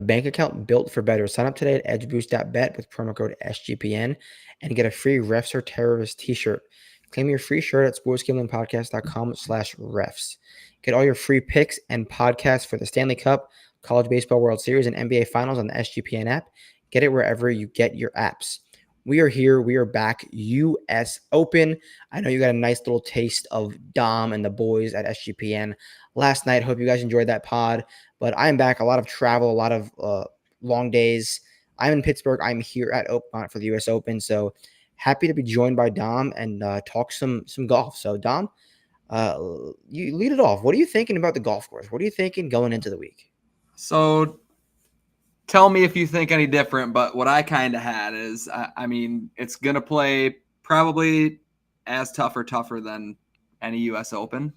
bank account built for better. Sign up today at edgeboost.bet with promo code SGPN and get a free Refs or Terrorist t-shirt. Claim your free shirt at sportsgamblingpodcast.com/refs. Get all your free picks and podcasts for the Stanley Cup, College Baseball World Series, and NBA Finals on the SGPN app. Get it wherever you get your apps. We are here. We are back. US Open. I know you got a nice little taste of Dom and the boys at SGPN last night. Hope you guys enjoyed that pod. But I'm back. A lot of travel, a lot of long days. I'm in Pittsburgh. I'm here at Oakmont for the US Open. So happy to be joined by Dom and talk some golf. So Dom, you lead it off. What are you thinking about the golf course? What are you thinking going into the week? So tell me if you think any different, but what I kind of had is, I mean, it's going to play probably as tough or tougher than any U.S. Open.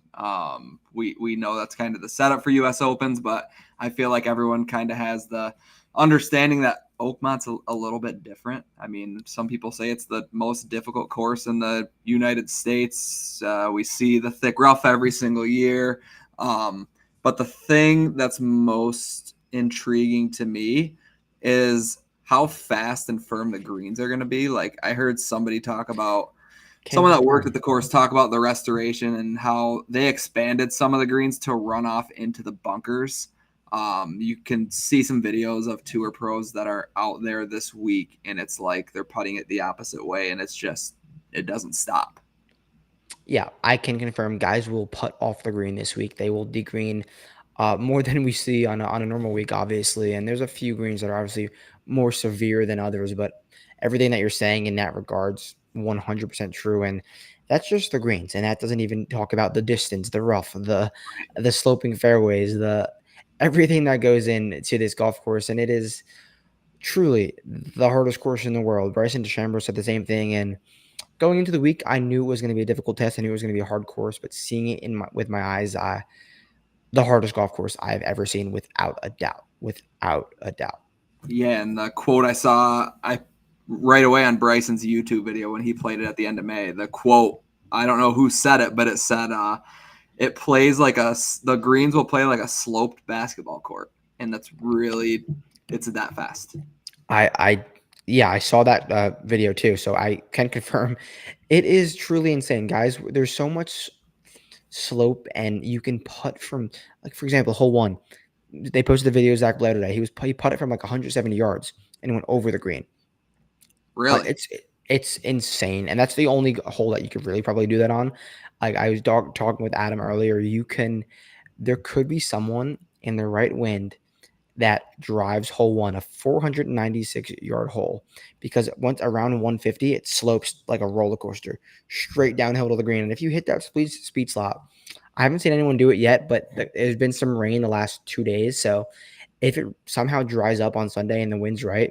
We know that's kind of the setup for U.S. Opens, but I feel like everyone kind of has the understanding that Oakmont's a little bit different. I mean, some people say it's the most difficult course in the United States. We see the thick rough every single year. But the thing that's most intriguing to me is how fast and firm the greens are going to be. Like, I heard somebody talk about someone that worked at the course talk about the restoration and how they expanded some of the greens to run off into the bunkers. You can see some videos of tour pros that are out there this week, and it's like they're putting it the opposite way, and it's just, it doesn't stop. Yeah, I can confirm guys will putt off the green this week. They will degreen more than we see on a normal week, obviously. And there's a few greens that are obviously more severe than others, but everything that you're saying in that regard's 100% true. And that's just the greens, and that doesn't even talk about the distance, the rough, the sloping fairways, the everything that goes into this golf course. And it is truly the hardest course in the world. Bryson DeChambeau said the same thing, and going into the week, I knew it was going to be a difficult test. I knew it was going to be a hard course, but seeing it with my eyes, the hardest golf course I've ever seen, without a doubt. Without a doubt. Yeah, and the quote I saw right away on Bryson's YouTube video when he played it at the end of May, the quote, I don't know who said it, but it said, it plays like the greens will play like a sloped basketball court. And that's really, it's that fast. I saw that video too, so I can confirm it is truly insane, guys. There's so much slope, and you can putt from, like, for example, hole one. They posted the video of Zach Blair today. He putted from like 170 yards and went over the green. Really? It's insane, and that's the only hole that you could really probably do that on. Like, I was talking with Adam earlier. There could be someone in the right wind that drives hole one, a 496-yard hole, because once around 150, it slopes like a roller coaster straight downhill to the green. And if you hit that speed slot, I haven't seen anyone do it yet, but there's been some rain the last 2 days. So if it somehow dries up on Sunday and the wind's right,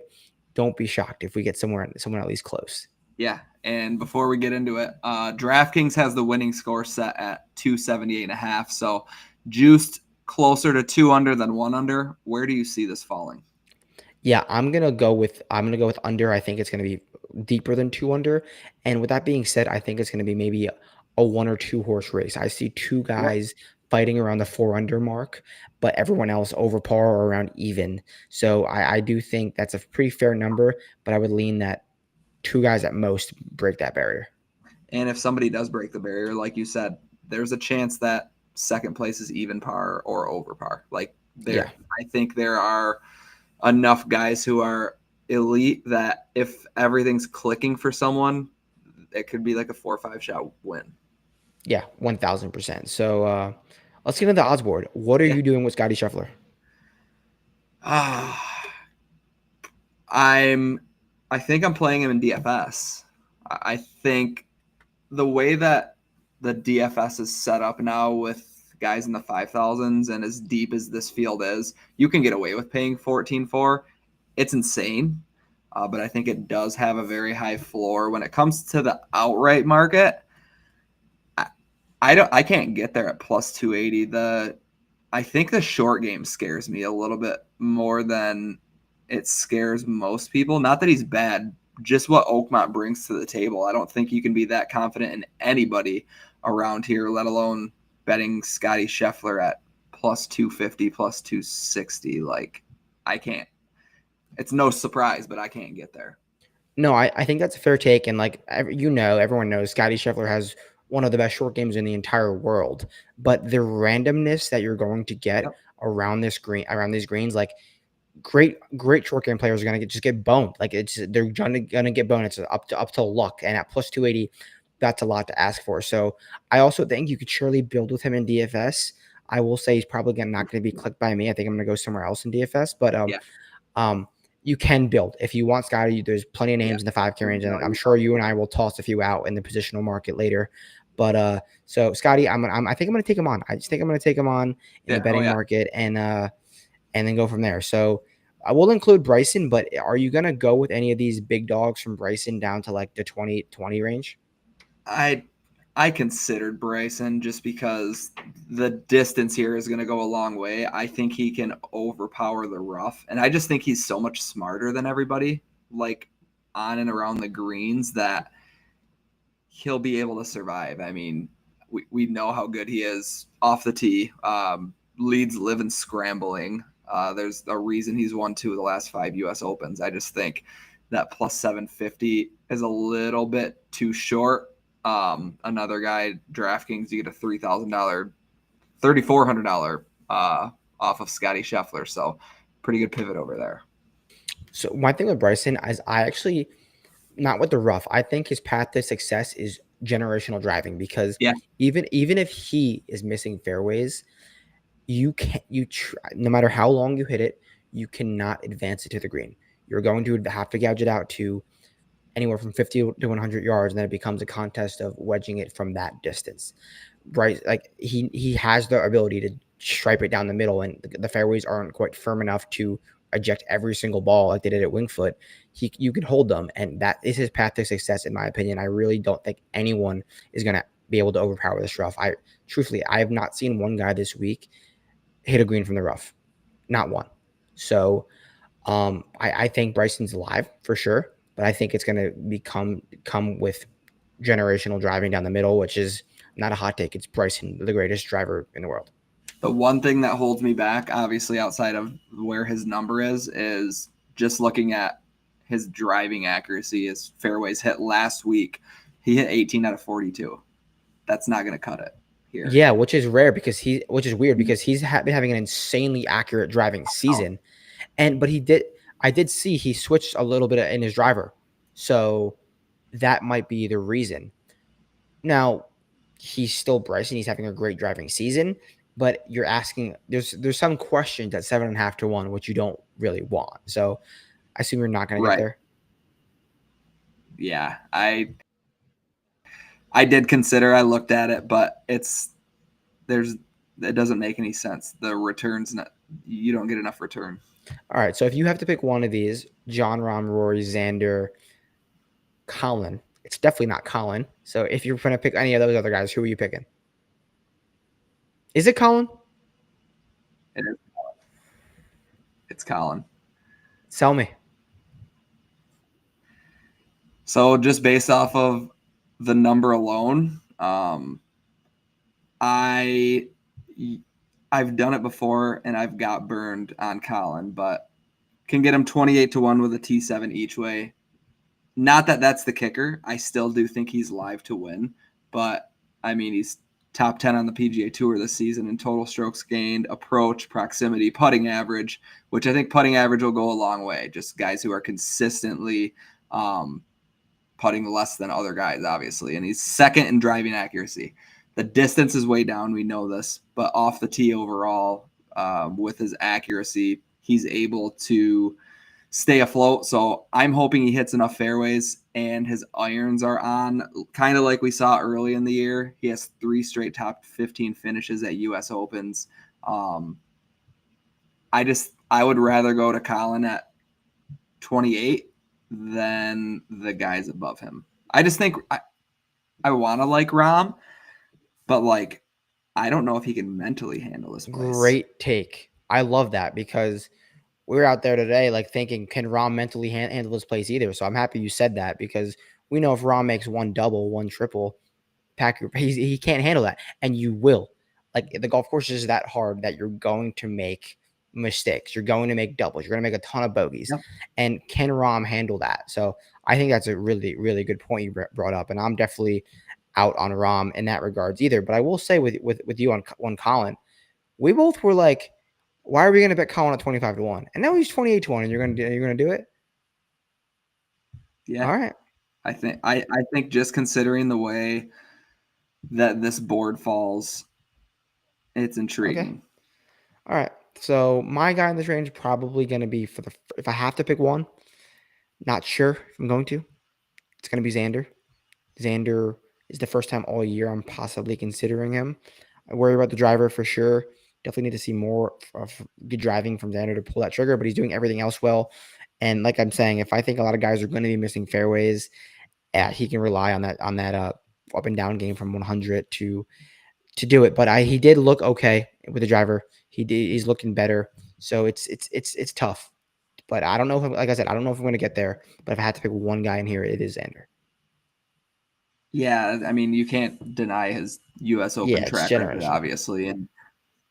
don't be shocked if we get someone at least close. Yeah. And before we get into it, DraftKings has the winning score set at 278.5. So juiced closer to 2 under than 1 under. Where do you see this falling? Yeah, I'm gonna go with under. I think it's gonna be deeper than 2 under. And with that being said, I think it's gonna be maybe a 1 or 2 horse race. I see two guys fighting around the 4 under mark, but everyone else over par or around even. So I do think that's a pretty fair number, but I would lean that 2 guys at most break that barrier. And if somebody does break the barrier, like you said, there's a chance that second place is even par or over par. Like, Yeah. I think there are enough guys who are elite that if everything's clicking for someone, it could be like a 4 or 5 shot win. Yeah, 1000%. So let's get into the odds board. What are you doing with Scotty Scheffler? I think I'm playing him in DFS. I think the way that the DFS is set up now with guys in the 5,000s and as deep as this field is, you can get away with paying 14-4. It's insane, but I think it does have a very high floor. When it comes to the outright market, I can't get there at plus 280. I think the short game scares me a little bit more than it scares most people. Not that he's bad, just what Oakmont brings to the table. I don't think you can be that confident in anybody around here, let alone betting Scotty Scheffler at plus 250, plus 260. Like, I can't. It's no surprise, but I can't get there. No, I think that's a fair take. And like, everyone knows Scotty Scheffler has one of the best short games in the entire world. But the randomness that you're going to get Yep. around these greens, like great short game players are gonna just get boned. Like they're gonna get boned. It's up to luck. And at plus 280, that's a lot to ask for. So I also think you could surely build with him in DFS. I will say he's probably not going to be clicked by me. I think I'm going to go somewhere else in DFS. But Yeah. um, you can build if you want Scotty. There's plenty of Yeah. names in the 5K range, and No, I'm you're sure right. you and I will toss a few out in the positional market later. But so Scotty, I think I'm going to take him on. I just think I'm going to take him on in the Yeah. Oh betting yeah. market and then go from there. So I will include Bryson, but are you going to go with any of these big dogs from Bryson down to like the 2020 range? I considered Bryson just because the distance here is going to go a long way. I think he can overpower the rough, and I just think he's so much smarter than everybody, like on and around the greens, that he'll be able to survive. I mean, we know how good he is off the tee. Leads live in scrambling. There's a reason he's won 2 of the last 5 U.S. Opens. I just think that plus 750 is a little bit too short. Another guy, DraftKings, you get a $3,000, $3,400 off of Scotty Scheffler. So pretty good pivot over there. So one thing with Bryson is I actually not with the rough. I think his path to success is generational driving because Yeah. even if he is missing fairways, you can't no matter how long you hit it, you cannot advance it to the green. You're going to have to gouge it out to anywhere from 50 to 100 yards, and then it becomes a contest of wedging it from that distance. Right, like he has the ability to stripe it down the middle, and the fairways aren't quite firm enough to eject every single ball like they did at Wingfoot. You can hold them, and that is his path to success, in my opinion. I really don't think anyone is going to be able to overpower this rough. I have not seen one guy this week hit a green from the rough, not one. So I think Bryson's alive for sure, but I think it's going to come with generational driving down the middle, which is not a hot take. It's Bryson, the greatest driver in the world. The one thing that holds me back, obviously outside of where his number is just looking at his driving accuracy. His fairways hit last week. He hit 18 out of 42. That's not going to cut it here. Yeah, which is rare which is weird because he's been having an insanely accurate driving season, but I did see he switched a little bit in his driver, so that might be the reason. Now, he's still Bryson. He's having a great driving season, but you're asking there's some questions at 7.5 to 1, which you don't really want. So I assume you're not going to get there. Yeah, I did consider. I looked at it, but it doesn't make any sense. The return's not. You don't get enough return. All right. So if you have to pick one of these, John Rahm, Rory, Xander, Colin, it's definitely not Colin. So if you're going to pick any of those other guys, who are you picking? Is it Colin? It is. It's Colin. Sell me. So just based off of the number alone, I've done it before and I've got burned on Colin, but can get him 28 to 1 with a T7 each way. Not that that's the kicker. I still do think he's live to win, but I mean, he's top 10 on the PGA Tour this season in total strokes gained, approach, proximity, putting average, which I think putting average will go a long way. Just guys who are consistently putting less than other guys, obviously. And he's second in driving accuracy. The distance is way down. We know this, but off the tee overall, with his accuracy, he's able to stay afloat. So I'm hoping he hits enough fairways and his irons are on, kind of like we saw early in the year. He has 3 straight top 15 finishes at U.S. Opens. I would rather go to Colin at 28 than the guys above him. I just think I want to like Rahm, but like I don't know if he can mentally handle this place. Great take. I love that because we're out there today like thinking, can Rahm mentally handle this place either? So I'm happy you said that because we know if Rahm makes one double, one triple, he can't handle that, and you will. Like the golf course is that hard that you're going to make mistakes. You're going to make doubles. You're going to make a ton of bogeys. Yep. And can Rahm handle that? So I think that's a really, really good point you brought up. And I'm definitely out on Rahm in that regards either. But I will say with you on Colin, we both were like, why are we going to bet Colin at 25-1? And now he's 28-1, and you're gonna do it. Yeah. All right. I think just considering the way that this board falls, it's Okay. intriguing. All right. So my guy in this range probably going to be if I have to pick one, not sure if I'm going to. It's going to be Xander. Xander is the first time all year I'm possibly considering him. I worry about the driver for sure. Definitely need to see more of good driving from Xander to pull that trigger, but he's doing everything else well. And like I'm saying, if I think a lot of guys are going to be missing fairways, he can rely on that up and down game from 100 to do it. But he did look okay with the driver. He's looking better. So it's tough. But I don't know if like I said, I don't know if I'm going to get there. But if I had to pick one guy in here, it is Xander. Yeah, I mean, you can't deny his U.S. Open Yeah, it's track record, generational. obviously, and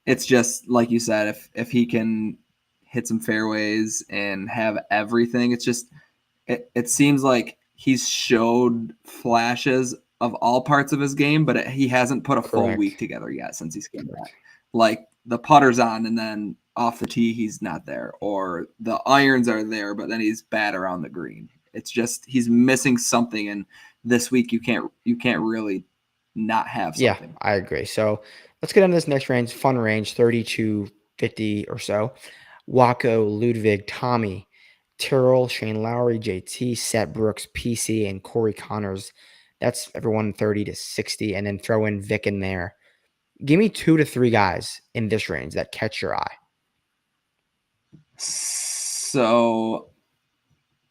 it's just like you said, if he can hit some fairways and have everything, it's just it seems like he's showed flashes of all parts of his game, but he hasn't put a full week Correct. together yet since he's came back. Correct. Like the putter's on, and then off the tee he's not there, or the irons are there, but then he's bad around the green. It's just he's missing something, and this week you can't really not have Yeah, something. I agree. So let's get into this next range, fun range, 32, 50 or so. Waco, Ludwig, Tommy, Tyrrell, Shane Lowry, JT, Seth Brooks, PC, and Corey Connors. That's everyone 30 to 60, and then throw in Vic in there. Give me 2 to 3 guys in this range that catch your eye. So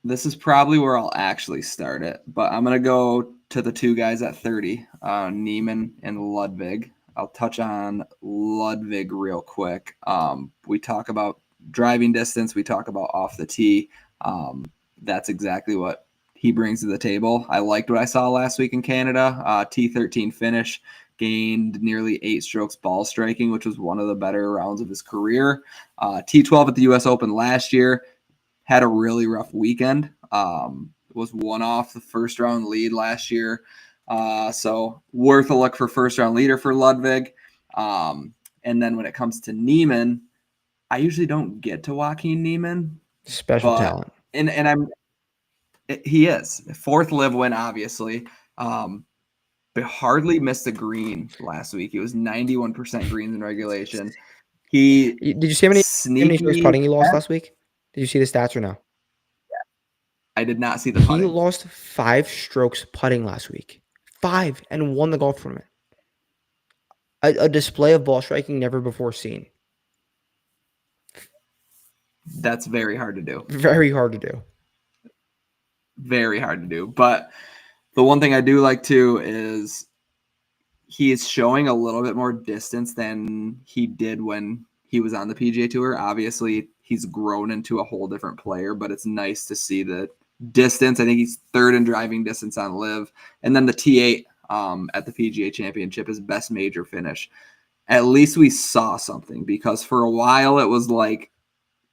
this is probably where I'll actually start it, but I'm gonna go to the two guys at 30, Neiman and Ludwig. I'll touch on Ludwig real quick. We talk about driving distance. We talk about off the tee. That's exactly what he brings to the table. I liked what I saw last week in Canada. T13 finish, gained nearly 8 strokes ball striking, which was one of the better rounds of his career. T12 at the U.S. Open last year, had a really rough weekend. Was one off the first round lead last year. So worth a look for first round leader for Ludwig. And then when it comes to Neiman, I usually don't get to Joaquin Neiman, Special but talent. he is fourth live win, obviously. But hardly missed a green last week. He was 91% greens in regulation. Did you see how many strokes Sneaky. putting he lost last week? Did you see the stats or no? I did not see the He putting. lost 5 strokes putting last week. 5 and won the golf tournament. A display of ball striking never before seen. That's very hard to do. Very hard to do. Very hard to do. But the one thing I do like too is he is showing a little bit more distance than he did when he was on the PGA Tour. Obviously, he's grown into a whole different player, but it's nice to see the distance. I think he's third in driving distance on Live. And then the T8 at the PGA Championship, his best major finish. At least we saw something, because for a while it was like,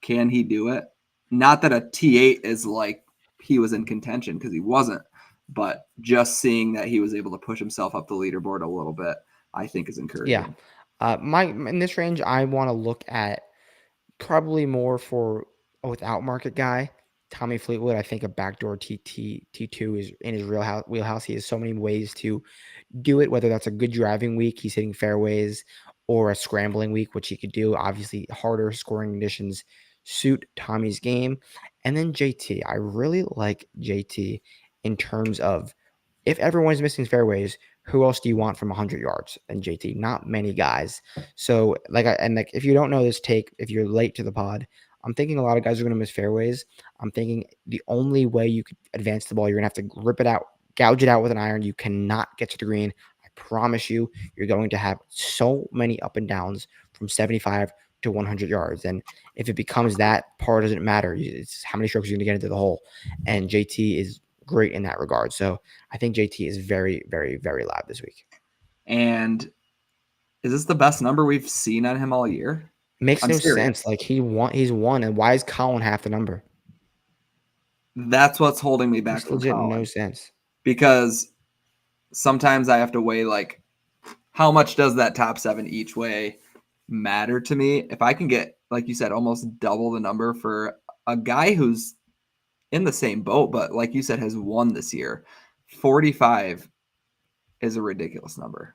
can he do it? Not that a T8 is like he was in contention, because he wasn't, but just seeing that he was able to push himself up the leaderboard a little bit, I think is Yeah. encouraging. In this range, I want to look at probably more for a without market guy. Tommy Fleetwood, I think a backdoor T2 is in his wheelhouse. He has so many ways to do it, whether that's a good driving week, he's hitting fairways, or a scrambling week, which he could do. Obviously, harder scoring conditions suit Tommy's game. And then JT. I really like JT in terms of if everyone's missing fairways, who else do you want from 100 yards than JT? Not many guys. So, if you don't know this take, if you're late to the pod, I'm thinking a lot of guys are going to miss fairways. I'm thinking the only way you could advance the ball, you're going to have to rip it out, gouge it out with an iron. You cannot get to the green. I promise you, you're going to have so many up and downs from 75 to 100 yards. And if it becomes that, par doesn't matter. It's how many strokes you're going to get into the hole. And JT is great in that regard. So I think JT is very, very, very loud this week. And is this the best number we've seen on him all year? Makes I'm no sense. serious. Like he's won, and why is Colin half the number? That's what's holding me back Makes from legit no Colin, sense. because sometimes I have to weigh like how much does that top 7 each way matter to me? If I can get, like you said, almost double the number for a guy who's in the same boat, but like you said, has won this year, 45 is a ridiculous number.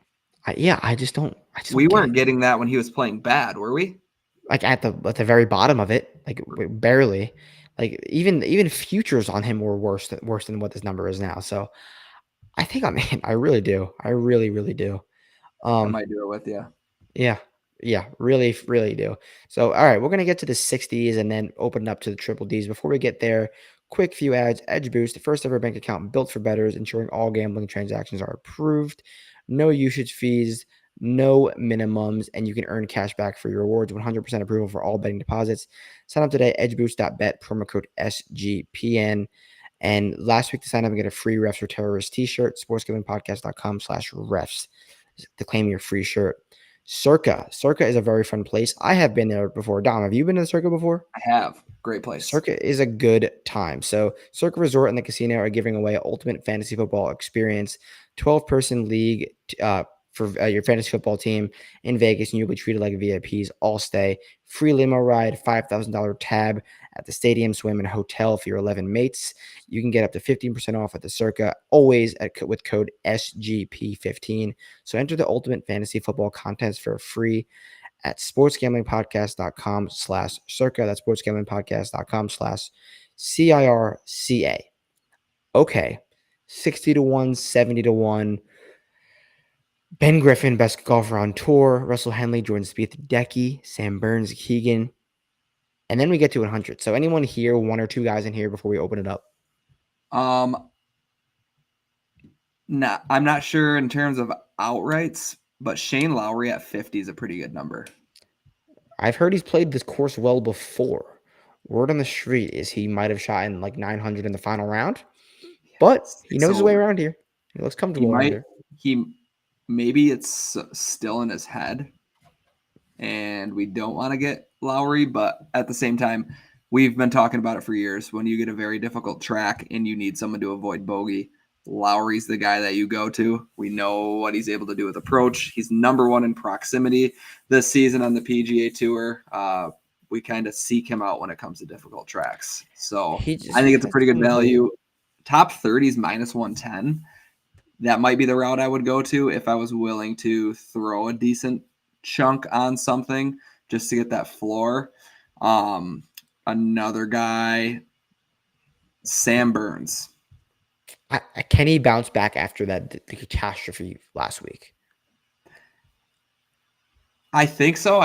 Yeah, I just don't We get weren't it. getting that when he was playing bad, were we? Like at the very bottom of it, like barely. Like even futures on him were worse than what this number is now. So I think I'm in. I really do. I really do. I Um, might do it with you. yeah, yeah, really do. So all right, we're gonna get to the 60s and then open it up to the triple Ds. Before we get there, quick few ads. Edge Boost, the first ever bank account built for bettors, ensuring all gambling transactions are approved. No usage fees, no minimums, and you can earn cash back for your rewards. 100% approval for all betting deposits. Sign up today. Edgeboost.bet, promo code SGPN. And last week to sign up and get a free Refs for Terrorists t-shirt, sportsgamblingpodcast.com/refs to claim your free shirt. Circa. Circa is a very fun place. I have been there before. Dom, have you been to Circa before? I have. Great place. Circa is a good time. So, Circa Resort and the casino are giving away ultimate fantasy football experience, 12-person league for your fantasy football team in Vegas, and you'll be treated like VIPs all stay. Free limo ride, $5,000 tab at the stadium, swim, and hotel for your 11 mates. You can get up to 15% off at the Circa, always with code SGP15. So, enter the ultimate fantasy football contest for free at sportsgamblingpodcast.com/circa. That's sportsgamblingpodcast.com/CIRCA. Okay. 60 to 1, 70 to 1. Ben Griffin, best golfer on tour. Russell Henley, Jordan Spieth, Decky, Sam Burns, Keegan. And then we get to 100. So anyone here, one or two guys in here before we open it up? I'm not sure in terms of outrights, but Shane Lowry at 50 is a pretty good number. I've heard he's played this course well before. Word on the street is he might have shot in like 900 in the final round, but he knows his way So around here. He looks he comfortable around might here. he maybe it's still in his head, and we don't want to get Lowry, but at the same time, we've been talking about it for years. When you get a very difficult track and you need someone to avoid bogey, Lowry's the guy that you go to. We know what he's able to do with approach. He's number one in proximity this season on the PGA Tour. We kind of seek him out when it comes to difficult tracks. So I think it's a That's pretty good comfortable. value. Top 30s minus 110. That might be the route I would go to if I was willing to throw a decent chunk on something just to get that floor. Another guy, Sam Burns. Can he bounce back after the catastrophe last week? I think so.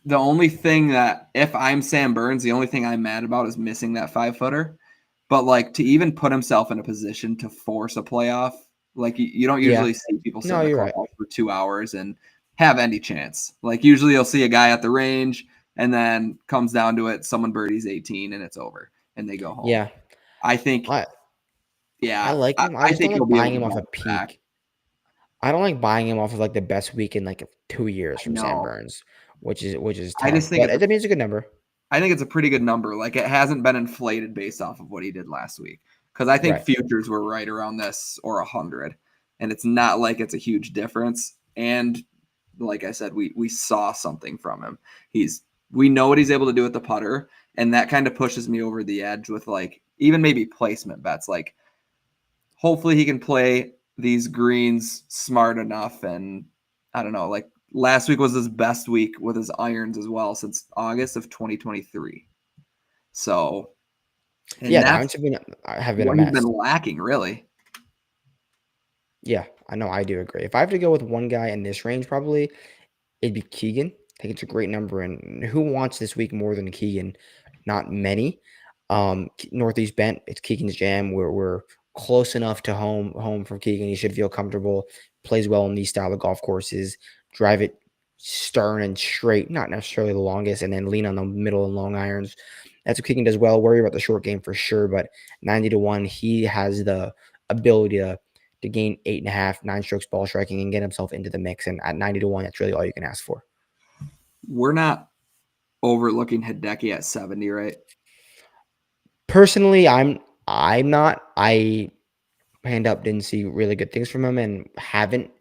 The only thing that if I'm Sam Burns, the only thing I'm mad about is missing that 5-footer. But like to even put himself in a position to force a playoff, like you don't Yeah. usually see people sit No, in the you're clubhouse right. for 2 hours and have any chance. Like usually you'll see a guy at the range and then comes down to it, someone birdies 18 and it's over and they go home. Yeah. I think, I yeah, like him. I I just don't think he'll like be able buying to him off a bounce back. peak. I don't like buying him off of like the best week in like 2 years I from Sam know. Burns, which is I tough. just think But I mean, it's a good number. I think it's a pretty good number. Like it hasn't been inflated based off of what he did last week. Because I think Right. futures were right around this or 100, and it's not like it's a huge difference. And like I said, we saw something from him. We know what he's able to do with the putter, and that kind of pushes me over the edge with like even maybe placement bets. Like hopefully he can play these greens smart enough, and I don't know, like last week was his best week with his irons as well since August of 2023. So, and Yeah, the that's irons have been a what he's been mess. lacking, really. Yeah, I know. I do agree. If I have to go with one guy in this range, probably it'd be Keegan. I think it's a great number. And who wants this week more than Keegan? Not many. Northeast Bent, it's Keegan's jam. We're close enough to home from Keegan. He should feel comfortable. Plays well in these style of golf courses. Drive it stern and straight, not necessarily the longest, and then lean on the middle and long irons. That's what Keegan does well. Worry about the short game for sure, but 90 to 1, he has the ability to gain 8.5, 9 strokes ball striking and get himself into the mix. And at 90 to 1, that's really all you can ask for. We're not. overlooking Hideki at 70, right? Personally, I'm not. I hand up didn't see really good things from him and haven't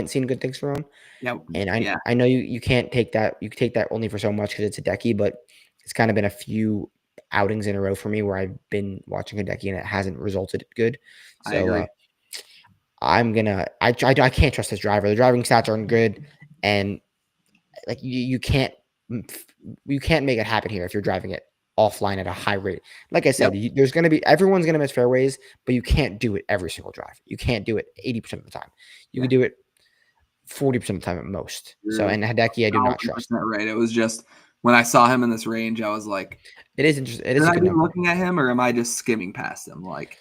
seen good things from him. Yeah, And I yeah, I know you can't take that. You can take that only for so much because it's Hideki, but it's kind of been a few outings in a row for me where I've been watching Hideki and it hasn't resulted good. I So agree. I can't trust this driver. The driving stats aren't good, and like you can't make it happen here if you're driving it offline at a high rate. Like I Yep. said, there's going to be everyone's going to miss fairways, but you can't do it every single drive. You can't do it 80% of the time. You Yeah. can do it 40% of the time at most. So, You're and Hideki, I do not trust. 1,000% right. It was just when I saw him in this range, I was like, It is interesting. It is should a I good be number. looking at him or am I just skimming past him? Like,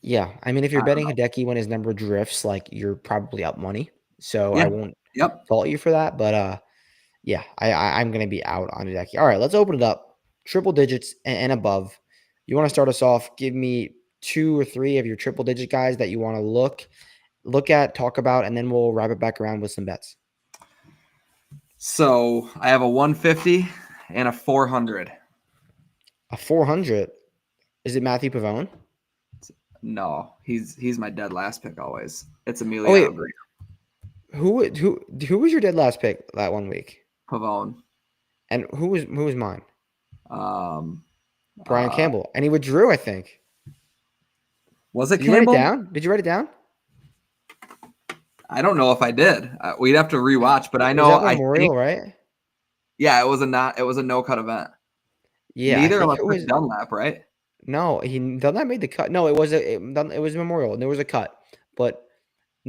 Yeah, I mean, if I you're don't betting know. Hideki when his number drifts, like you're probably up money. So I Yeah. won't Yep. fault you for that. But yeah, I'm gonna be out on Hideki. All right, let's open it up. Triple digits and above. You want to start us off? Give me 2 or 3 of your triple digit guys that you want to look at, talk about, and then we'll wrap it back around with some bets. So I have a 150 and a 400. A 400. Is it Matthew Pavone? No, he's my dead last pick always. It's Oh wait, Emiliano Green who was your dead last pick that one week? Pavone. And who was mine? Um, Brian uh, Campbell, and he withdrew. I think. was it Did you write it Campbell? down? Did you write it down? I don't know if I did. We'd have to rewatch, but I Was know that I think Memorial, right? yeah, it was a no cut event. Yeah, I Neither of think us it took was. Dunlap, right? No, Dunlap made the cut. No, it was Memorial, and there was a cut, but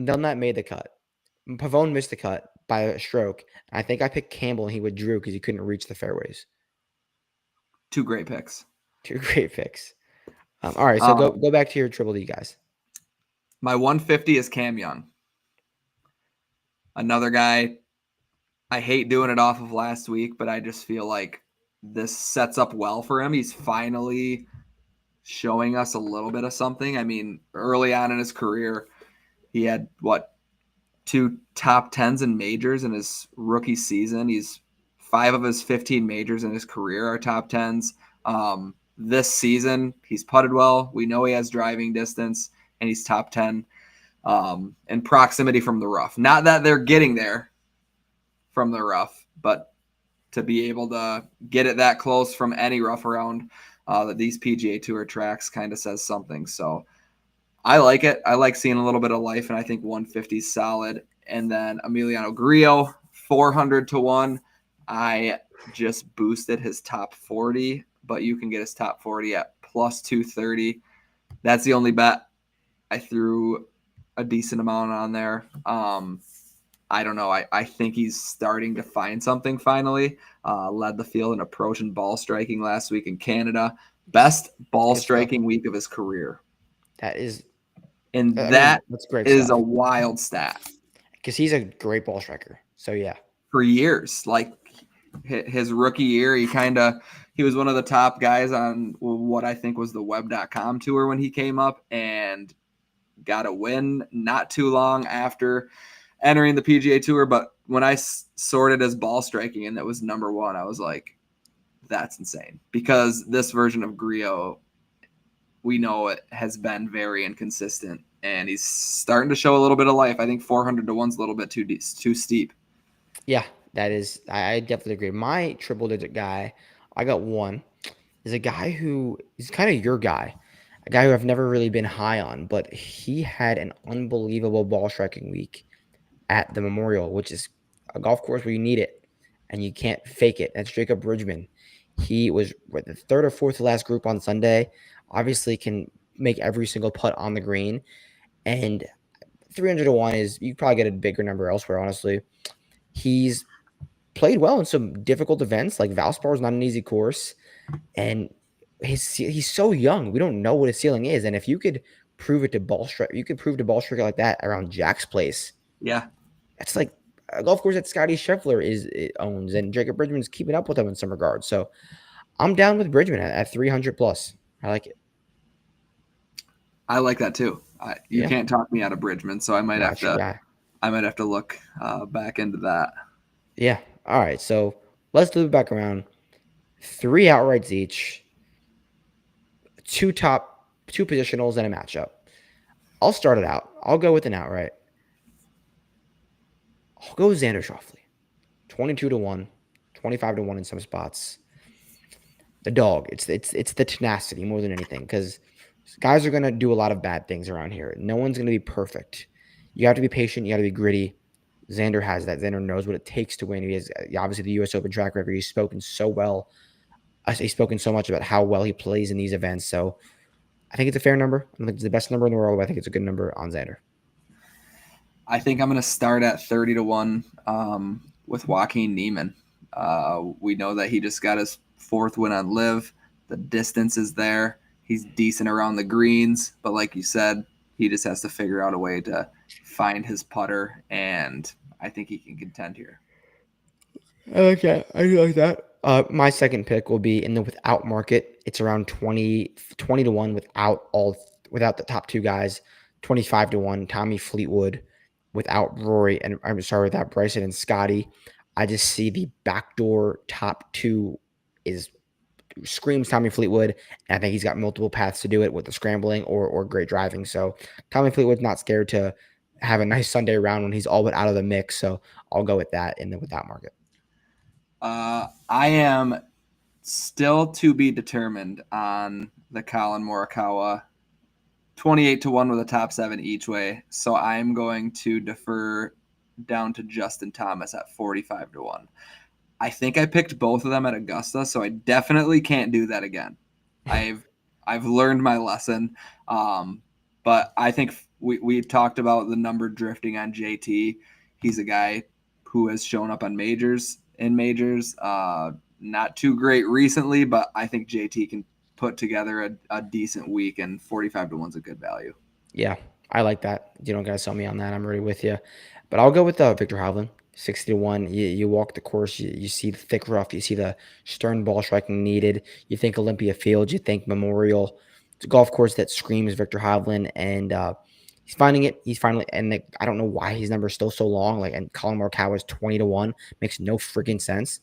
Dunlap made the cut. Pavone missed the cut by a stroke. I think I picked Campbell, and he withdrew because he couldn't reach the fairways. Two great picks. Two great picks. All right, so Um, go back to your triple D guys. my 150 is Cam Young. Another guy. I hate doing it off of last week, but I just feel like this sets up well for him. He's finally showing us a little bit of something. I mean, early on in his career, he had what, two top tens in majors in his rookie season. He's 5 of his 15 majors in his career are top tens. This season, he's putted well. We know he has driving distance, and he's top 10 in proximity from the rough. Not that they're getting there from the rough, but to be able to get it that close from any rough around that these PGA Tour tracks kind of says something. So I like it. I like seeing a little bit of life, and I think 150 is solid. And then Emiliano Grillo, 400 to 1. I just boosted his top 40, but you can get his top 40 at plus 230. That's the only bet. I threw a decent amount on there. I don't know. I think he's starting to find something finally. Led the field in approach and ball striking last week in Canada. Best ball Good stuff. striking week of his career. That is, And I mean, that that's great is a stuff wild stat because he's a great ball striker. So yeah, for years. Like his rookie year, he was one of the top guys on what I think was the web.com tour when he came up and got a win not too long after entering the PGA Tour. But when I sorted as ball striking and that was number one, I was like, that's insane. Because this version of Grillo, we know it has been very inconsistent, and he's starting to show a little bit of life. I think 400 to 1's a little bit too steep. yeah, that is. I definitely agree. My triple digit guy, I got one, is a guy who is kind of your guy, a guy who I've never really been high on, but he had an unbelievable ball striking week at the Memorial, which is a golf course where you need it and you can't fake it. That's Jacob Bridgman. He was with the third or fourth to last group on Sunday. Obviously, can make every single putt on the green, and 300 to 1 is you probably get a bigger number elsewhere. Honestly, he's played well in some difficult events. Like Valspar is not an easy course, and he's so young. We don't know what his ceiling is, and if you could prove it to ball strike, you could prove to ball striker like that around Jack's place. Yeah, That's like a golf course that Scotty Scheffler owns, and Jacob Bridgman's keeping up with him in some regards. So I'm down with Bridgman at 300 plus. I like it. I like that too. You Yeah, can't talk me out of Bridgman, so I might no, have that's your to guy. look back into that. Yeah. All right. So let's loop it back around. 3 outrights each, two positionals, and a matchup. I'll start it out. I'll go with an outright. I'll go with Xander Schauffele. 22 to 1, 25 to 1 in some spots. The dog. It's the tenacity more than anything, because guys are gonna do a lot of bad things around here. No one's gonna be perfect. You have to be patient. You got to be gritty. Xander has that. Xander knows what it takes to win. He has obviously the U.S. Open track record. He's spoken so well. He's spoken so much about how well he plays in these events. So I think it's a fair number. I don't think it's the best number in the world, but I think it's a good number on Xander. I think I'm going to start at 30 to 1 with Joaquin Niemann. We know that he just got his 4th win on Live. The distance is there. He's decent around the greens, but like you said, he just has to figure out a way to find his putter, and I think he can contend here. I like that. I do like that. My second pick will be in the without market. It's around 20 to 1 without the top two guys, 25 to 1. Tommy Fleetwood without Rory, and I'm sorry, without Bryson and Scotty. I just see the backdoor top two is screams Tommy Fleetwood, and I think he's got multiple paths to do it with the scrambling or great driving. So Tommy Fleetwood's not scared to have a nice Sunday round when he's all but out of the mix. So I'll go with that in the without market. I am still to be determined on the Colin Morikawa 28 to 1 with a top 7 each way. So I'm going to defer down to Justin Thomas at 45 to 1. I think I picked both of them at Augusta, so I definitely can't do that again. I've learned my lesson. But I think we talked about the number drifting on JT. He's a guy who has shown up on majors. Not too great recently, but I think JT can put together a decent week, and 45 to 1 is a good value. Yeah, I like that. You don't gotta sell me on that. I'm already with you. But I'll go with Victor Hovland, 60 to 1. You walk the course, you see the thick rough, you see the stern ball striking needed. You think Olympia Field, you think Memorial. It's a golf course that screams Victor Hovland, and he's finding it. He's finally, and I don't know why his number is still so long. And Colin Morikawa is 20 to 1. Makes no freaking sense.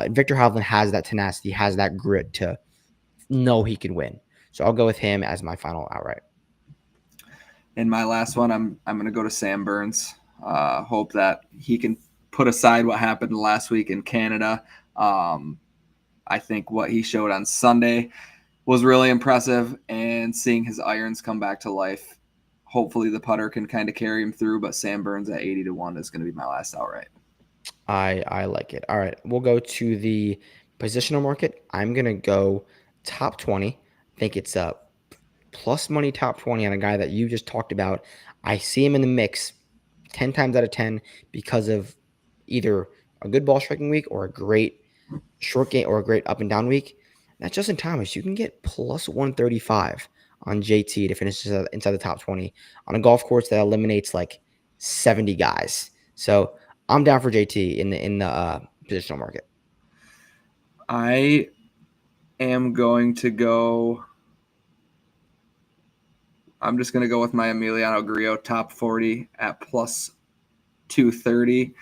Victor Hovland has that tenacity, has that grit to know he can win. So I'll go with him as my final outright. In my last one, I'm going to go to Sam Burns. Hope that he can put aside what happened last week in Canada. I think what he showed on Sunday was really impressive, and seeing his irons come back to life. Hopefully the putter can kind of carry him through, but Sam Burns at 80 to 1 is going to be my last outright. I like it. All right, we'll go to the positional market. I'm gonna go top 20. I think it's a plus money top 20 on a guy that you just talked about. I see him in the mix 10 times out of 10 because of either a good ball striking week or a great short game or a great up and down week. That's Justin Thomas. You can get plus 135 on JT to finish inside the top 20 on a golf course that eliminates like 70 guys. So I'm down for JT in the positional market. I am going to go. I'm just going to go with my Emiliano Grillo top 40 at plus 230.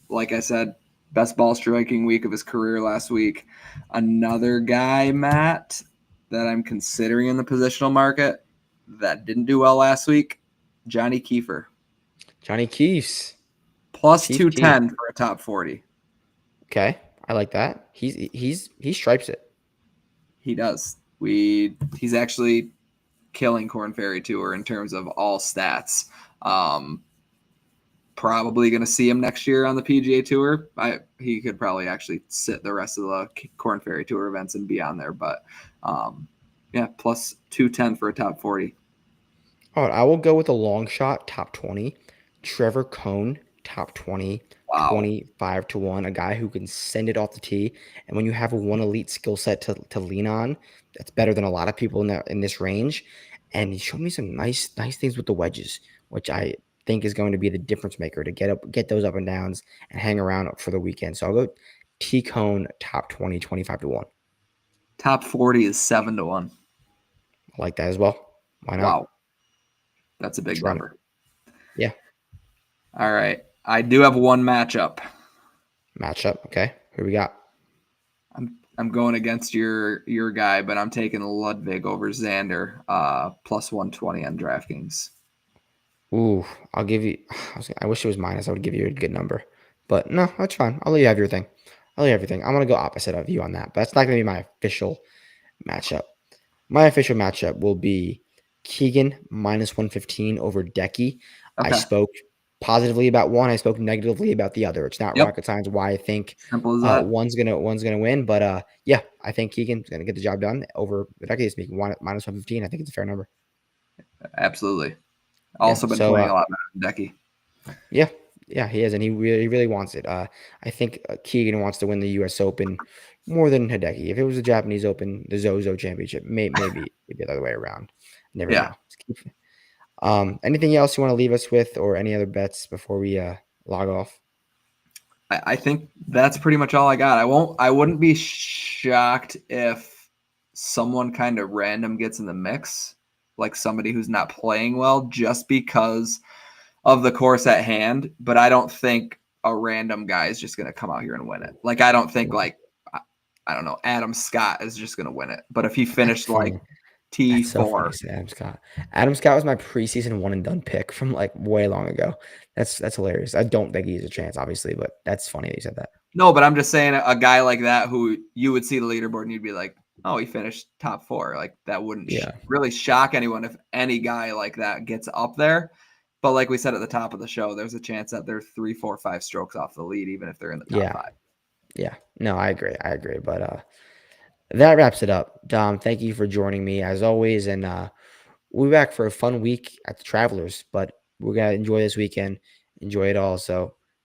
Like I said, best ball striking week of his career last week. Another guy, Matt, that I'm considering in the positional market that didn't do well last week, Johnny Kiefer. Johnny Keefs. Plus 210 for a top 40. Okay, I like that. He stripes it. He does. He's actually killing Korn Ferry Tour in terms of all stats. Probably going to see him next year on the PGA Tour. He could probably actually sit the rest of the Korn Ferry Tour events and be on there. But yeah, plus 210 for a top 40. All right, I will go with a long shot top 20. Trevor Cohn top 20. Wow. 25 to 1, a guy who can send it off the tee. And when you have one elite skill set to lean on, that's better than a lot of people in this range. And he showed me some nice things with the wedges, which I think is going to be the difference maker to get those up and downs and hang around for the weekend. So I'll go T Cone top 20, 25 to 1. Top 40 is 7 to 1. I like that as well. Why not? Wow. That's a big number. Yeah. All right. I do have one matchup. Okay. Who we got? I'm going against your guy, but I'm taking Ludwig over Xander, plus 120 on DraftKings. Ooh, I'll give you. I wish it was minus. I would give you a good number, but no, that's fine. I'll let you have your thing. I'll let you have your thing. I'm gonna go opposite of you on that, but that's not gonna be my official matchup. My official matchup will be Keegan minus 115 over Decky. I Okay. spoke positively about one. I spoke negatively about the other. It's not Yep. rocket science why I think Simple as that. one's gonna win, but yeah, I think Keegan's gonna get the job done over Decky this week. Minus 115. I think it's a fair number. Absolutely. Yeah. Also been So playing a lot better than Decky. yeah, yeah, he is, and he really wants it. I think Keegan wants to win the U.S. Open more than Hideki. If it was the Japanese Open, the Zozo Championship, maybe it'd be the other way around. Never Yeah. know. Anything else you want to leave us with, or any other bets before we log off? I think that's pretty much all I got. I wouldn't be shocked if someone kind of random gets in the mix, like somebody who's not playing well just because of the course at hand, but I don't think a random guy is just going to come out here and win it. Like I don't think Yeah, I don't know, Adam Scott is just going to win it. But if he that's finished like funny. That's so funny. You T4, say Adam Scott. Adam Scott was my preseason one and done pick from like way long ago. That's hilarious. I don't think he's a chance, obviously, but that's funny that you said that. no, but I'm just saying a guy like that who you would see the leaderboard and you'd be like, oh, he finished top 4. Like that wouldn't Yeah, really shock anyone if any guy like that gets up there. But like we said at the top of the show, there's a chance that they're 3, 4, 5 strokes off the lead, even if they're in the top yeah, 5. yeah. No, I agree. I agree. But that wraps it up. Dom, thank you for joining me as always, and we'll be back for a fun week at the Travelers. But we're gonna enjoy this weekend, enjoy it all. So